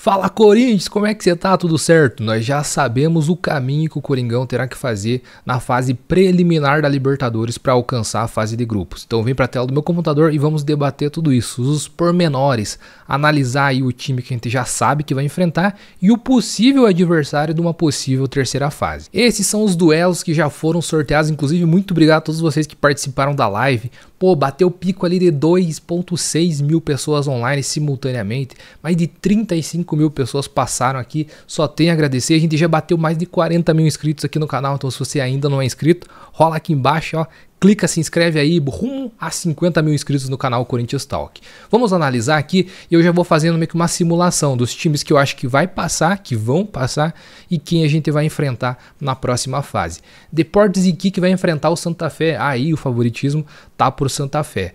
Fala Corinthians, como é que você tá? Tudo certo? Nós já sabemos o caminho que o Coringão terá que fazer na fase preliminar da Libertadores para alcançar a fase de grupos. Então vem para a tela do meu computador e vamos debater tudo isso, os pormenores, analisar aí o time que a gente já sabe que vai enfrentar e o possível adversário de uma possível terceira fase. Esses são os duelos que já foram sorteados, inclusive muito obrigado a todos vocês que participaram da live. Pô, bateu o pico ali de 2.6 mil pessoas online simultaneamente, mais de 35 mil pessoas passaram aqui, só tenho a agradecer. A gente já bateu mais de 40 mil inscritos aqui no canal, então se você ainda não é inscrito, rola aqui embaixo, ó, clica, se inscreve aí, rumo a 50 mil inscritos no canal Corinthians Talk. Vamos analisar aqui e eu já vou fazendo meio que uma simulação dos times que eu acho que vai passar, que vão passar e quem a gente vai enfrentar na próxima fase. Deportes Iquique vai enfrentar o Santa Fé, aí o favoritismo tá por Santa Fé.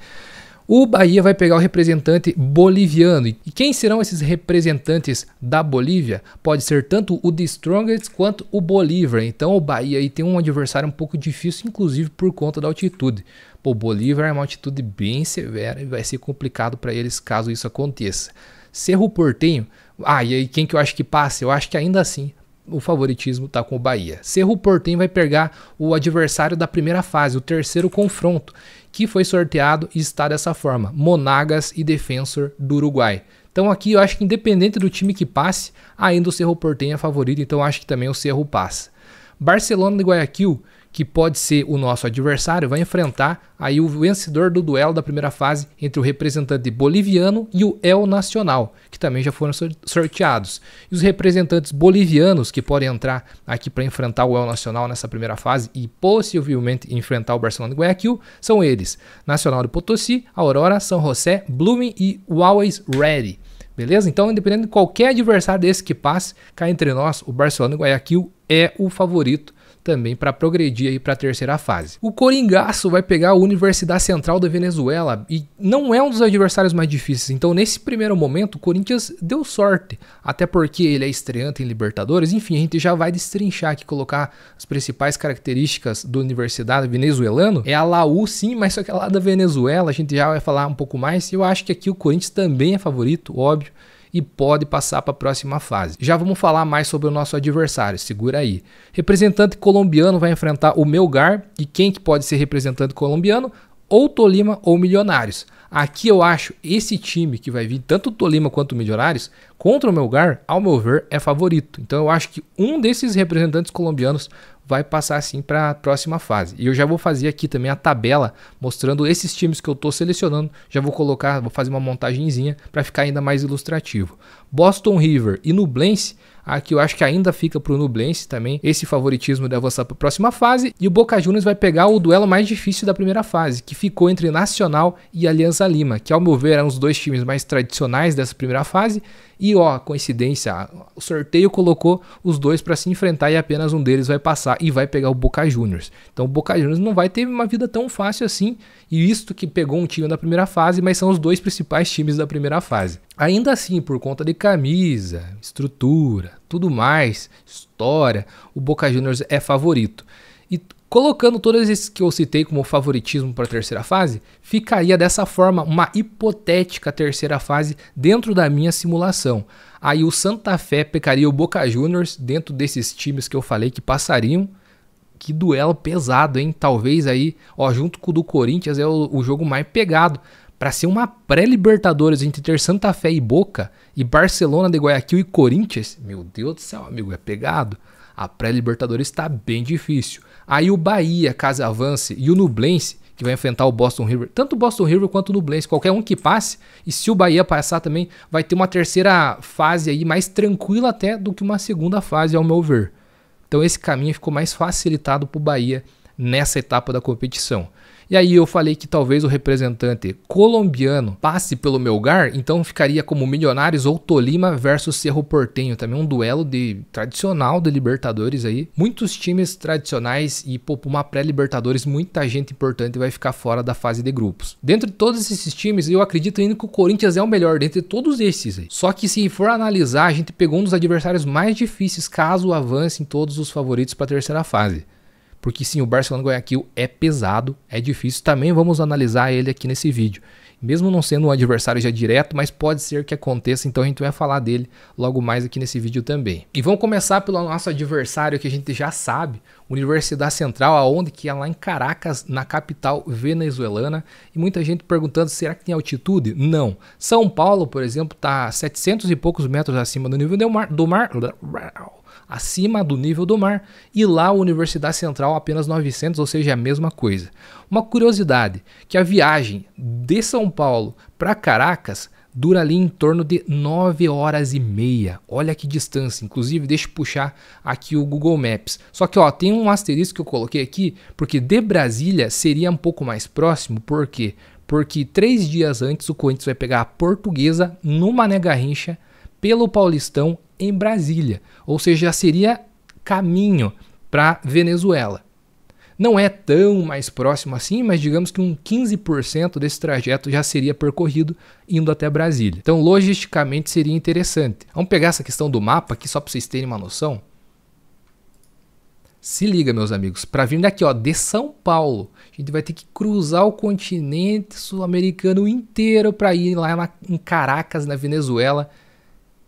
O Bahia vai pegar o representante boliviano. E quem serão esses representantes da Bolívia? Pode ser tanto o The Strongest quanto o Bolívar. Então o Bahia aí tem um adversário um pouco difícil, inclusive por conta da altitude. O Bolívar é uma altitude bem severa e vai ser complicado para eles caso isso aconteça. Cerro Porteño. E aí quem que eu acho que passa? Eu acho que ainda assim o favoritismo está com o Bahia. Cerro Porteño vai pegar o adversário da primeira fase, o terceiro confronto, que foi sorteado e está dessa forma: Monagas e Defensor do Uruguai. Então aqui eu acho que independente do time que passe, ainda o Cerro Porteño é favorito, então eu acho que também o Cerro passa. Barcelona de Guayaquil, que pode ser o nosso adversário, vai enfrentar aí o vencedor do duelo da primeira fase entre o representante boliviano e o El Nacional, que também já foram sorteados. E os representantes bolivianos que podem entrar aqui para enfrentar o El Nacional nessa primeira fase e possivelmente enfrentar o Barcelona de Guayaquil são eles: Nacional de Potosí, Aurora, São José, Blooming e Always Ready. Beleza? Então, independente de qualquer adversário desse que passe, cá entre nós, o Barcelona de Guayaquil é o favorito também para progredir aí para a terceira fase. O Coringaço vai pegar a Universidade Central da Venezuela e não é um dos adversários mais difíceis. Então, nesse primeiro momento, o Corinthians deu sorte, até porque ele é estreante em Libertadores. Enfim, a gente já vai destrinchar aqui, colocar as principais características do Universidade venezuelano. É a Laú, sim, mas só que é lá da Venezuela, a gente já vai falar um pouco mais. Eu acho que aqui o Corinthians também é favorito, óbvio, e pode passar para a próxima fase. Já vamos falar mais sobre o nosso adversário, segura aí. Representante colombiano vai enfrentar o Melgar, e quem que pode ser representante colombiano? Ou Tolima ou Milionários. Aqui eu acho esse time que vai vir, tanto o Tolima quanto o Milionários, contra o Melgar, ao meu ver, é favorito. Então eu acho que um desses representantes colombianos vai passar sim para a próxima fase. E eu já vou fazer aqui também a tabela mostrando esses times que eu estou selecionando. Já vou colocar, vou fazer uma montagenzinha para ficar ainda mais ilustrativo. Boston River e Nublense. Aqui eu acho que ainda fica para o Nublense também esse favoritismo de avançar para a próxima fase. E o Boca Juniors vai pegar o duelo mais difícil da primeira fase, que ficou entre Nacional e Alianza Lima, que ao meu ver eram os dois times mais tradicionais dessa primeira fase. E ó, coincidência, o sorteio colocou os dois para se enfrentar e apenas um deles vai passar e vai pegar o Boca Juniors. Então o Boca Juniors não vai ter uma vida tão fácil assim, e isto que pegou um time da primeira fase, mas são os dois principais times da primeira fase. Ainda assim, por conta de camisa, estrutura, tudo mais, história, o Boca Juniors é favorito. E colocando todos esses que eu citei como favoritismo para a terceira fase, ficaria dessa forma uma hipotética terceira fase dentro da minha simulação. Aí o Santa Fé pegaria o Boca Juniors dentro desses times que eu falei que passariam. Que duelo pesado, hein? Talvez aí, ó, junto com o do Corinthians é o jogo mais pegado. Para ser uma pré-Libertadores entre ter Santa Fé e Boca e Barcelona de Guayaquil e Corinthians, meu Deus do céu, amigo, é pegado. A pré-Libertadores está bem difícil. Aí o Bahia, caso avance, e o Nublense, que vai enfrentar o Boston River, tanto o Boston River quanto o Nublense, qualquer um que passe, e se o Bahia passar também, vai ter uma terceira fase aí mais tranquila até do que uma segunda fase, ao meu ver. Então esse caminho ficou mais facilitado para o Bahia nessa etapa da competição. E aí eu falei que talvez o representante colombiano passe pelo Melgar, então ficaria como Milionários ou Tolima versus Cerro Porteño, também um duelo tradicional de Libertadores aí. Muitos times tradicionais e por uma pré-Libertadores, muita gente importante vai ficar fora da fase de grupos. Dentro de todos esses times, eu acredito ainda que o Corinthians é o melhor dentre todos esses aí. Só que se for analisar, a gente pegou um dos adversários mais difíceis caso avancem todos os favoritos para a terceira fase. Porque sim, o Barcelona de Guayaquil é pesado, é difícil, também vamos analisar ele aqui nesse vídeo. mesmo não sendo um adversário já direto, mas pode ser que aconteça, então a gente vai falar dele logo mais aqui nesse vídeo também. E vamos começar pelo nosso adversário que a gente já sabe, Universidade Central, aonde que é lá em Caracas, na capital venezuelana, e muita gente perguntando, será que tem altitude? Não. São Paulo, por exemplo, está 700 e poucos metros acima do nível do mar, acima do nível do mar, e lá a Universidade Central apenas 900, ou seja, a mesma coisa. Uma curiosidade, que a viagem de São Paulo para Caracas dura ali em torno de 9 horas e meia. Olha que distância. Inclusive, deixa eu puxar aqui o Google Maps. Só que ó, tem um asterisco que eu coloquei aqui, porque de Brasília seria um pouco mais próximo. Por quê? Porque 3 dias antes o Corinthians vai pegar a Portuguesa no Mané Garrincha pelo Paulistão em Brasília. Ou seja, já seria caminho para Venezuela. Não é tão mais próximo assim, mas digamos que um 15% desse trajeto já seria percorrido indo até Brasília. Então, logisticamente, seria interessante. Vamos pegar essa questão do mapa aqui só para vocês terem uma noção. Se liga, meus amigos, para vir daqui ó, de São Paulo, a gente vai ter que cruzar o continente sul-americano inteiro para ir lá em Caracas, na Venezuela,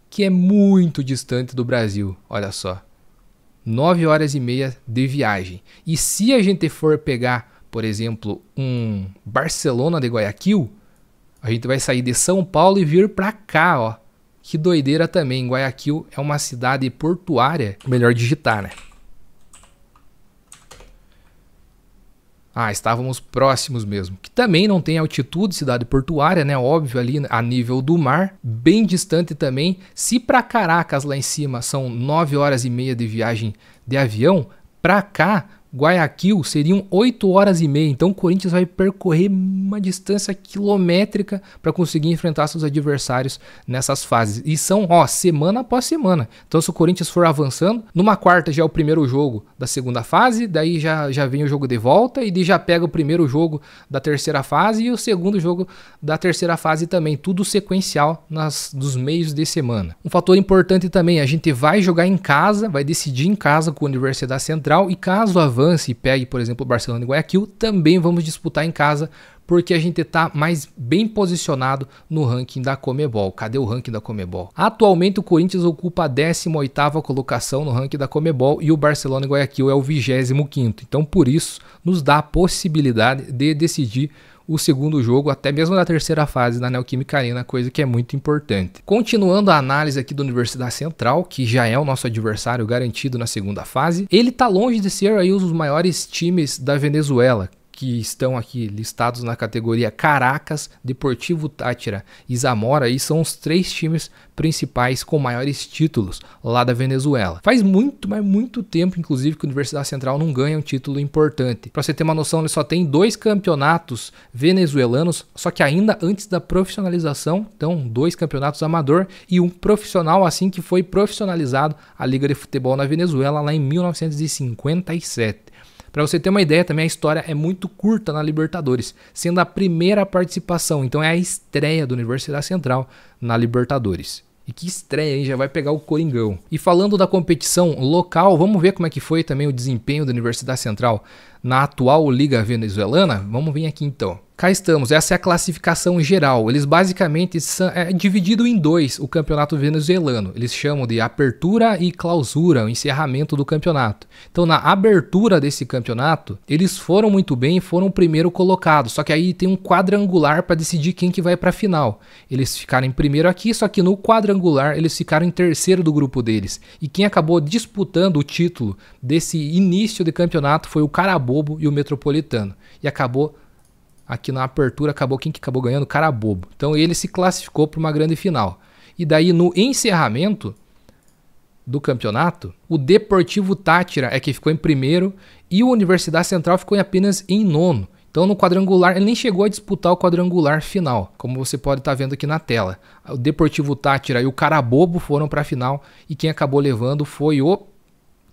que é muito distante do Brasil, olha só. 9 horas e meia de viagem. E se a gente for pegar, por exemplo, um Barcelona de Guayaquil, a gente vai sair de São Paulo e vir para cá, ó. Que doideira também. Guayaquil é uma cidade portuária. Melhor digitar, né? Ah, estávamos próximos mesmo. Que também não tem altitude, cidade portuária, né? Óbvio, ali a nível do mar, bem distante também. Se para Caracas lá em cima são 9 horas e meia de viagem de avião, para cá, Guayaquil, seriam 8 horas e meia. Então o Corinthians vai percorrer uma distância quilométrica para conseguir enfrentar seus adversários nessas fases. E são, ó, semana após semana. Então se o Corinthians for avançando, numa quarta já é o primeiro jogo da segunda fase, daí já vem o jogo de volta e daí já pega o primeiro jogo da terceira fase e o segundo jogo da terceira fase também. Tudo sequencial dos meios de semana. Um fator importante também, a gente vai jogar em casa, vai decidir em casa com a Universidade Central e caso avance e pegue, por exemplo, o Barcelona e Guayaquil, também vamos disputar em casa, porque a gente está mais bem posicionado no ranking da Conmebol. Cadê o ranking da Conmebol? Atualmente o Corinthians ocupa a 18ª colocação no ranking da Conmebol e o Barcelona e Guayaquil é o 25º. Então por isso nos dá a possibilidade de decidir o segundo jogo, até mesmo na terceira fase da Neoquímica Arena, coisa que é muito importante. Continuando a análise aqui da Universidade Central, que já é o nosso adversário garantido na segunda fase, ele está longe de ser aí um dos maiores times da Venezuela, que estão aqui listados na categoria Caracas, Deportivo Táchira e Zamora, e são os 3 times principais com maiores títulos lá da Venezuela. Faz muito, mas muito tempo, inclusive, que a Universidade Central não ganha um título importante. Para você ter uma noção, ele só tem 2 campeonatos venezuelanos, só que ainda antes da profissionalização, então 2 campeonatos amador e um profissional, assim que foi profissionalizado a Liga de Futebol na Venezuela lá em 1957. Para você ter uma ideia, também a história é muito curta na Libertadores, sendo a primeira participação, então é a estreia da Universidade Central na Libertadores. E que estreia, hein? Já vai pegar o Coringão. E falando da competição local, vamos ver como é que foi também o desempenho da Universidade Central na atual Liga Venezuelana? Vamos ver aqui então. Cá estamos, essa é a classificação geral. Eles basicamente é dividido em 2 o campeonato venezuelano. Eles chamam de apertura e clausura, o encerramento do campeonato. Então na abertura desse campeonato, eles foram muito bem e foram o primeiro colocado. Só que aí tem um quadrangular para decidir quem que vai para a final. Eles ficaram em primeiro aqui, só que no quadrangular eles ficaram em terceiro do grupo deles. E quem acabou disputando o título desse início de campeonato foi o Carabobo e o Metropolitano. E acabou aqui na apertura, quem que acabou ganhando? Carabobo. Então ele se classificou para uma grande final. E daí no encerramento do campeonato, o Deportivo Táchira é que ficou em primeiro e a Universidade Central ficou apenas em 9º. Então no quadrangular, ele nem chegou a disputar o quadrangular final, como você pode estar vendo aqui na tela. O Deportivo Táchira e o Carabobo foram para a final e quem acabou levando foi o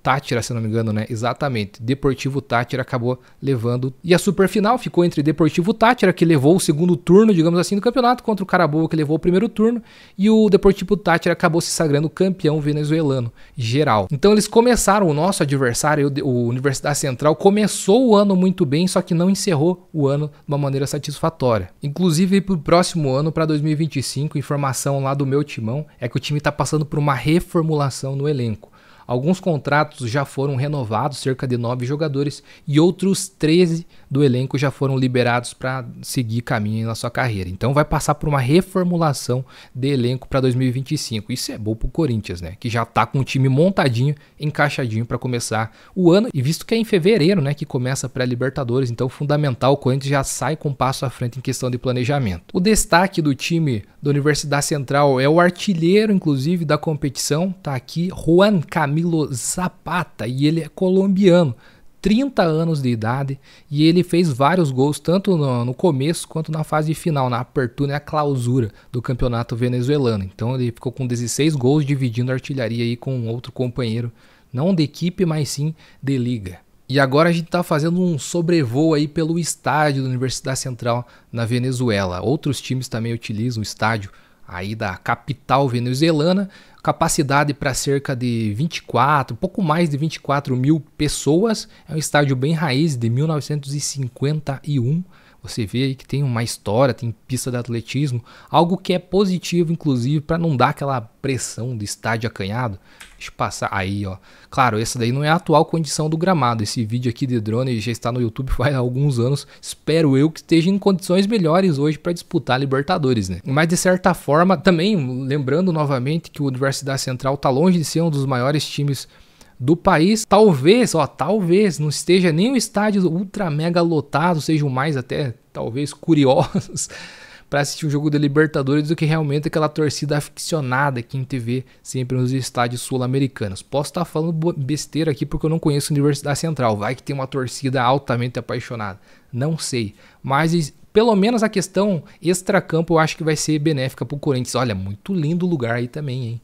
Táchira, se não me engano, né? Exatamente. Deportivo Táchira acabou levando. E a superfinal ficou entre Deportivo Táchira, que levou o segundo turno, digamos assim, do campeonato, contra o Carabobo, que levou o primeiro turno. E o Deportivo Táchira acabou se sagrando campeão venezuelano geral. Então eles começaram, o nosso adversário, o Universidade Central, começou o ano muito bem, só que não encerrou o ano de uma maneira satisfatória. Inclusive, para o próximo ano, para 2025, informação lá do meu timão, é que o time está passando por uma reformulação no elenco. Alguns contratos já foram renovados, cerca de 9 jogadores, e outros 13 do elenco já foram liberados para seguir caminho na sua carreira. Então vai passar por uma reformulação de elenco para 2025. Isso é bom para o Corinthians, né? Que já está com o time montadinho, encaixadinho para começar o ano. E visto que é em fevereiro, né, que começa a pré-Libertadores, então fundamental, o Corinthians já sai com um passo à frente em questão de planejamento. O destaque do time da Universidade Central é o artilheiro, inclusive, da competição. Tá aqui, Juan Camilo Zapata, e ele é colombiano, 30 anos de idade, e ele fez vários gols, tanto no começo quanto na fase final, na apertura e na clausura do campeonato venezuelano. Então ele ficou com 16 gols, dividindo a artilharia aí com outro companheiro, não de equipe, mas sim de liga. E agora a gente está fazendo um sobrevoo aí pelo estádio da Universidade Central na Venezuela. Outros times também utilizam o estádio aí da capital venezuelana, capacidade para cerca de 24, pouco mais de 24 mil pessoas. É um estádio bem raiz, de 1951. Você vê aí que tem uma história, tem pista de atletismo, algo que é positivo, inclusive, para não dar aquela pressão do estádio acanhado. Deixa eu passar aí, ó. Claro, essa daí não é a atual condição do gramado. Esse vídeo aqui de drone já está no YouTube faz alguns anos. Espero eu que esteja em condições melhores hoje para disputar a Libertadores, né? Mas de certa forma, também lembrando novamente que o Universidade Central está longe de ser um dos maiores times do país. Talvez não esteja nem o estádio ultra mega lotado, sejam mais até talvez curiosos para assistir um jogo da Libertadores do que realmente aquela torcida aficionada que a gente vê sempre nos estádios sul-americanos. Posso estar falando besteira aqui porque eu não conheço a Universidade Central, vai que tem uma torcida altamente apaixonada, não sei, mas pelo menos a questão extracampo eu acho que vai ser benéfica para o Corinthians. Olha, muito lindo o lugar aí também, hein?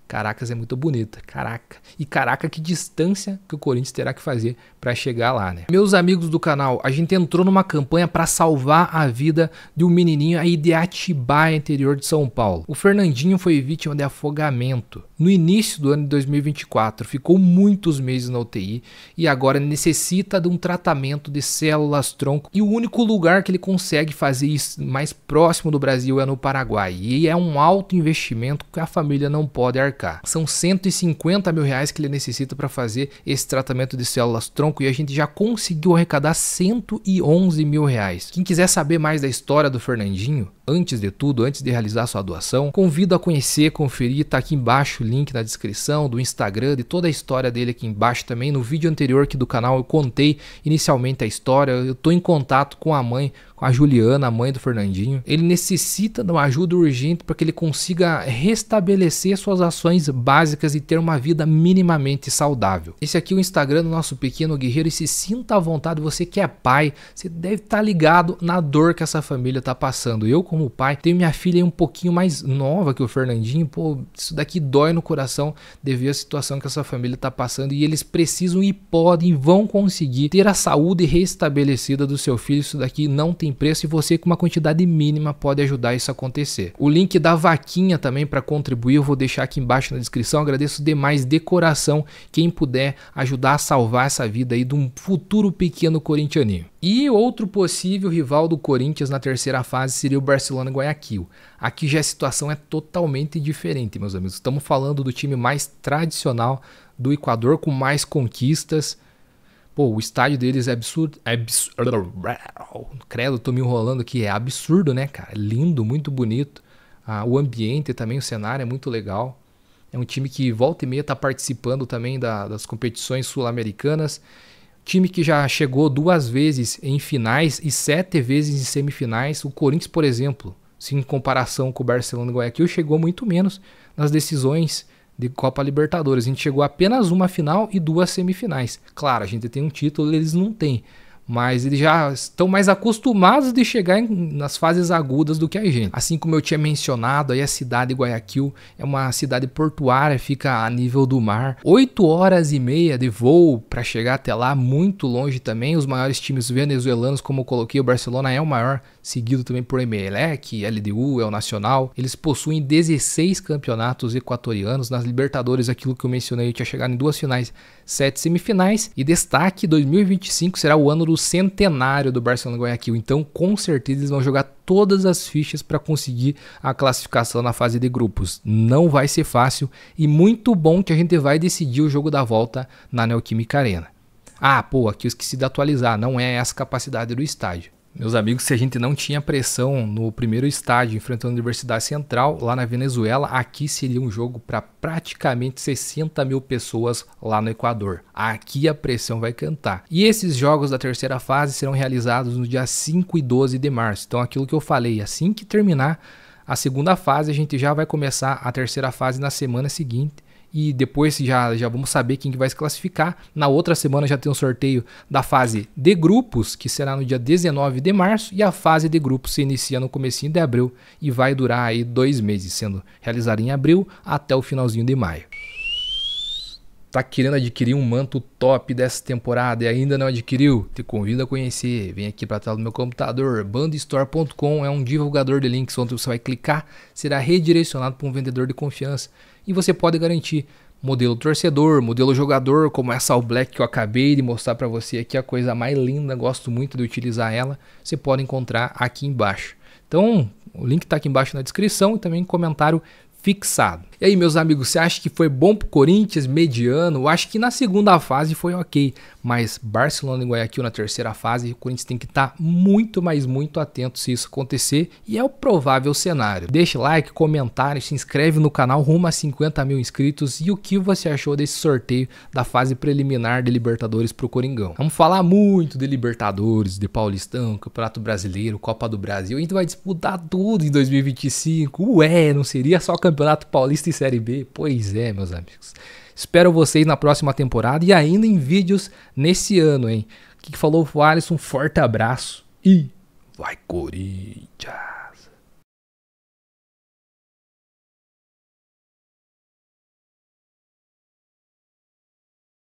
Caracas é muito bonita, caraca. E caraca, que distância que o Corinthians terá que fazer para chegar lá, né? Meus amigos do canal, a gente entrou numa campanha para salvar a vida de um menininho aí de Atibaia, interior de São Paulo. O Fernandinho foi vítima de afogamento no início do ano de 2024, ficou muitos meses na UTI e agora necessita de um tratamento de células-tronco. E o único lugar que ele consegue fazer isso mais próximo do Brasil é no Paraguai. E é um alto investimento que a família não pode arcar. São 150 mil reais que ele necessita para fazer esse tratamento de células-tronco e a gente já conseguiu arrecadar 111 mil reais. Quem quiser saber mais da história do Fernandinho, antes de tudo, antes de realizar sua doação, convido a conhecer, conferir, tá aqui embaixo o link na descrição do Instagram, de toda a história dele aqui embaixo também. No vídeo anterior aqui do canal eu contei inicialmente a história, eu tô em contato com a mãe, com a Juliana, a mãe do Fernandinho. Ele necessita de uma ajuda urgente para que ele consiga restabelecer suas ações básicas e ter uma vida minimamente saudável. Esse aqui é o Instagram do nosso pequeno guerreiro e se sinta à vontade, você que é pai, você deve estar ligado na dor que essa família está passando. Eu, como pai, tenho minha filha um pouquinho mais nova que o Fernandinho, pô, isso daqui dói no coração de ver a situação que essa família está passando e eles precisam e podem e vão conseguir ter a saúde restabelecida do seu filho. Isso daqui não tem preço e você com uma quantidade mínima pode ajudar isso a acontecer. O link da vaquinha também para contribuir eu vou deixar aqui embaixo na descrição. Agradeço demais de coração quem puder ajudar a salvar essa vida aí de um futuro pequeno corintianinho. E outro possível rival do Corinthians na terceira fase seria o Barcelona Guayaquil. Aqui já a situação é totalmente diferente, meus amigos. Estamos falando do time mais tradicional do Equador, com mais conquistas. Pô, o estádio deles é absurdo. Credo, tô me enrolando aqui. É absurdo, né, cara? Lindo, muito bonito. O ambiente também, o cenário é muito legal. É um time que volta e meia está participando também das competições sul-americanas. Time que já chegou 2 vezes em finais e 7 vezes em semifinais. O Corinthians, por exemplo, se em comparação com o Barcelona e Guayaquil, chegou muito menos nas decisões de Copa Libertadores. A gente chegou a apenas uma final e 2 semifinais. Claro, a gente tem um título, eles não têm. mas eles já estão mais acostumados de chegar nas fases agudas do que a gente. Assim como eu tinha mencionado, aí a cidade de Guayaquil é uma cidade portuária, fica a nível do mar. 8 horas e meia de voo para chegar até lá, muito longe também. Os maiores times venezuelanos, como eu coloquei, o Barcelona é o maior, seguido também por Emelec, LDU, é o Nacional. Eles possuem 16 campeonatos equatorianos. Nas Libertadores, aquilo que eu mencionei, tinha chegado em 2 finais, 7 semifinais. E destaque, 2025 será o ano do centenário do Barcelona Guayaquil. Então, com certeza, eles vão jogar todas as fichas para conseguir a classificação na fase de grupos. Não vai ser fácil e muito bom que a gente vai decidir o jogo da volta na Neoquímica Arena. Ah, pô, aqui eu esqueci de atualizar, não é essa capacidade do estádio. Meus amigos, se a gente não tinha pressão no primeiro estádio enfrentando a Universidade Central lá na Venezuela, aqui seria um jogo para praticamente 60 mil pessoas lá no Equador. Aqui a pressão vai cantar. E esses jogos da terceira fase serão realizados no dia 5 e 12 de março. Então aquilo que eu falei, assim que terminar a segunda fase, a gente já vai começar a terceira fase na semana seguinte. E depois já vamos saber quem que vai se classificar. Na outra semana já tem um sorteio da fase de grupos, que será no dia 19 de março. E a fase de grupos se inicia no comecinho de abril e vai durar aí 2 meses, sendo realizada em abril até o finalzinho de maio. Tá querendo adquirir um manto top dessa temporada e ainda não adquiriu? Te convido a conhecer. Vem aqui para a tela do meu computador. Bandstore.com é um divulgador de links onde você vai clicar, será redirecionado para um vendedor de confiança e você pode garantir modelo torcedor, modelo jogador, como essa All Black que eu acabei de mostrar para você aqui, a coisa mais linda, gosto muito de utilizar ela. Você pode encontrar aqui embaixo. Então, o link está aqui embaixo na descrição e também comentário fixado. E aí, meus amigos, você acha que foi bom pro Corinthians, mediano? Eu acho que na segunda fase foi ok, mas Barcelona e Guayaquil na terceira fase, o Corinthians tem que estar muito, mas muito atento se isso acontecer, e é o provável cenário. Deixa like, comentário, se inscreve no canal rumo a 50 mil inscritos e o que você achou desse sorteio da fase preliminar de Libertadores pro Coringão. Vamos falar muito de Libertadores, de Paulistão, Campeonato Brasileiro, Copa do Brasil, a gente vai disputar tudo em 2025, ué, não seria só Campeonato Paulista e Série B? Pois é, meus amigos. Espero vocês na próxima temporada e ainda em vídeos nesse ano, hein? O que falou o Alisson? Um forte abraço e vai Corinthians!